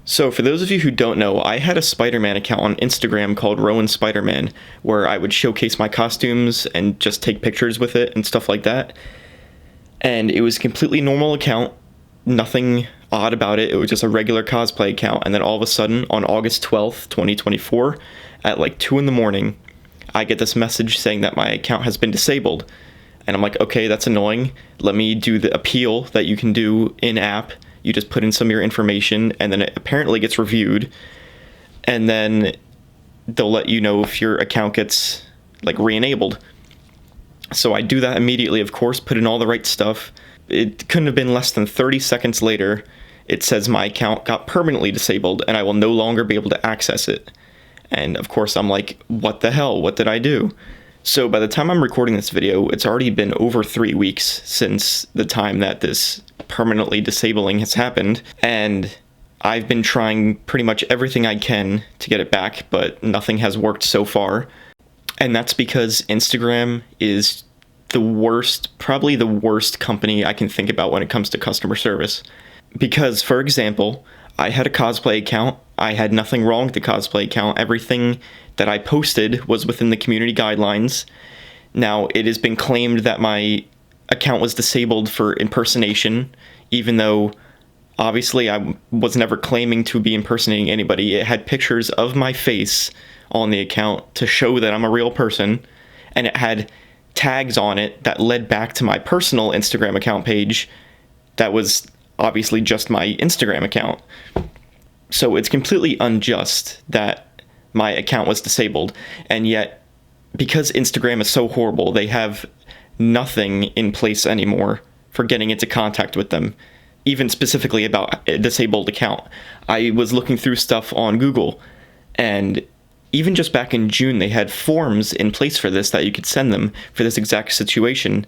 So for those of you who don't know, I had a Spider-Man account on Instagram called Rowan Spider-Man, where I would showcase my costumes and just take pictures with it and stuff like that. And it was a completely normal account, nothing odd about it. It was just a regular cosplay account. And then all of a sudden, on August 12th, 2024, at like 2 in the morning, I get this message saying that my account has been disabled. And I'm like, okay, that's annoying. Let me do the appeal that you can do in-app. You just put in some of your information, and then it apparently gets reviewed, and then they'll let you know if your account gets like re-enabled. So I do that immediately, of course, put in all the right stuff. It couldn't have been less than 30 seconds later. It says my account got permanently disabled, and I will no longer be able to access it. And of course, I'm like, what the hell? What did I do? So by the time I'm recording this video, it's already been over 3 weeks since the time that this permanently disabling has happened, and I've been trying pretty much everything I can to get it back, but nothing has worked so far. And that's because Instagram is the worst, probably the worst company I can think about when it comes to customer service. Because, for example, I had a cosplay account. I had nothing wrong with the cosplay account. Everything that I posted was within the community guidelines. Now, it has been claimed that my account was disabled for impersonation, even though obviously I was never claiming to be impersonating anybody. It had pictures of my face on the account to show that I'm a real person, and it had tags on it that led back to my personal Instagram account page that was obviously just my Instagram account. So it's completely unjust that my account was disabled, and yet because Instagram is so horrible, they have nothing in place anymore for getting into contact with them, even specifically about a disabled account. I was looking through stuff on Google, and even just back in June, they had forms in place for this that you could send them for this exact situation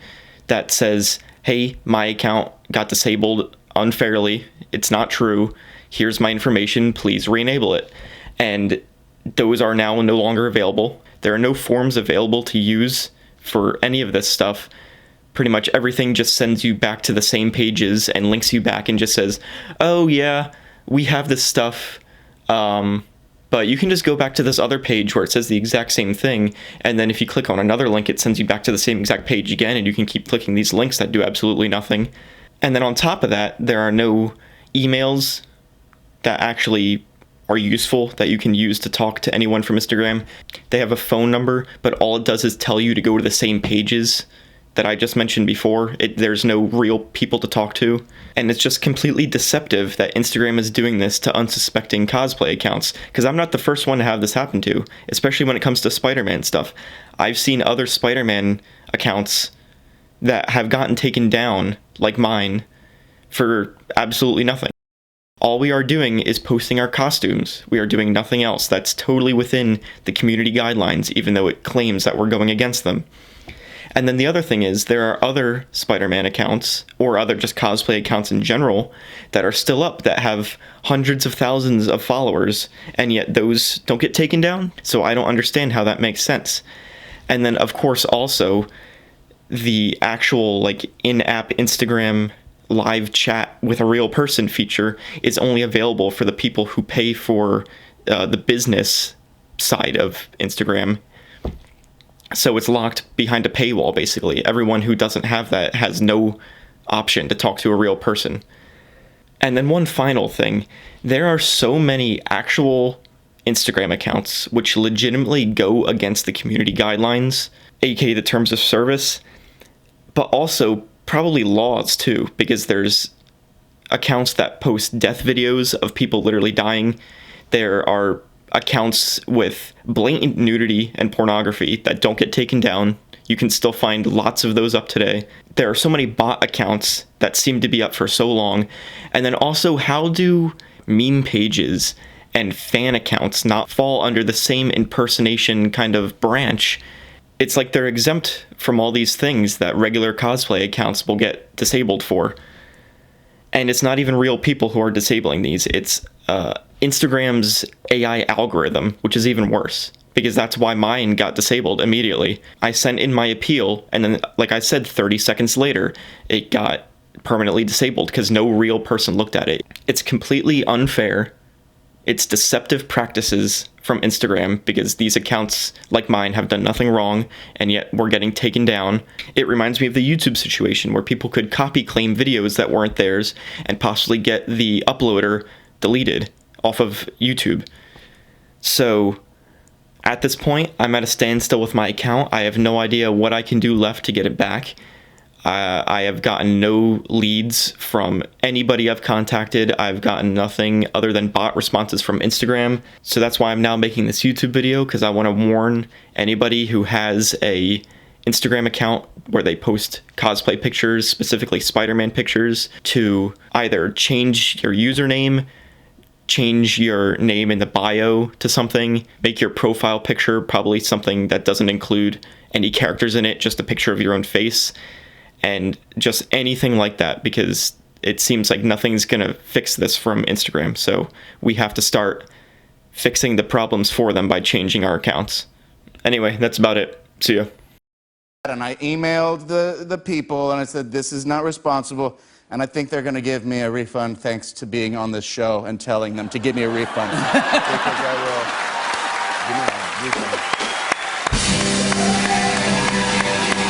that says, hey, my account got disabled unfairly. It's not true. Here's my information. Please re-enable it. And those are now no longer available. There are no forms available to use for any of this stuff. Pretty much everything just sends you back to the same pages and links you back and just says, oh yeah, we have this stuff, but you can just go back to this other page where it says the exact same thing, and then if you click on another link, it sends you back to the same exact page again, and you can keep clicking these links that do absolutely nothing. And then on top of that, there are no emails that actually are useful that you can use to talk to anyone from Instagram. They have a phone number, but all it does is tell you to go to the same pages that I just mentioned before. There's no real people to talk to, and it's just completely deceptive that Instagram is doing this to unsuspecting cosplay accounts, because I'm not the first one to have this happen to, especially when it comes to Spider-Man stuff. I've seen other Spider-Man accounts that have gotten taken down, like mine, for absolutely nothing. All we are doing is posting our costumes. We are doing nothing else. That's totally within the community guidelines, even though it claims that we're going against them. And then the other thing is, there are other Spider-Man accounts, or other just cosplay accounts in general, that are still up that have hundreds of thousands of followers, and yet those don't get taken down? So I don't understand how that makes sense. And then, of course, also, the actual, like, in-app Instagram live chat with a real person feature is only available for the people who pay for the business side of Instagram. So it's locked behind a paywall, basically. Everyone who doesn't have that has no option to talk to a real person. And then one final thing, there are so many actual Instagram accounts which legitimately go against the community guidelines, aka the terms of service, but also probably laws too, because there's accounts that post death videos of people literally dying. There are accounts with blatant nudity and pornography that don't get taken down. You can still find lots of those up today. There are so many bot accounts that seem to be up for so long. And then also, how do meme pages and fan accounts not fall under the same impersonation kind of branch? It's like they're exempt from all these things that regular cosplay accounts will get disabled for. And it's not even real people who are disabling these. It's Instagram's AI algorithm, which is even worse, because that's why mine got disabled immediately. I sent in my appeal, and then, like I said, 30 seconds later, it got permanently disabled because no real person looked at it. It's completely unfair It's deceptive practices from Instagram because these accounts, like mine, have done nothing wrong, and yet we're getting taken down. It reminds me of the YouTube situation where people could copy claim videos that weren't theirs and possibly get the uploader deleted off of YouTube. So at this point, I'm at a standstill with my account. I have no idea what I can do left to get it back. I have gotten no leads from anybody I've contacted. I've gotten nothing other than bot responses from Instagram. So that's why I'm now making this YouTube video, because I want to warn anybody who has a Instagram account where they post cosplay pictures, specifically Spider-Man pictures, to either change your username, change your name in the bio to something, make your profile picture probably something that doesn't include any characters in it, just a picture of your own face, and just anything like that, because it seems like nothing's gonna fix this from Instagram. So we have to start fixing the problems for them by changing our accounts. Anyway, that's about it. See ya. And I emailed the people and I said, this is not responsible, and I think they're going to give me a refund thanks to being on this show and telling them to give me a refund.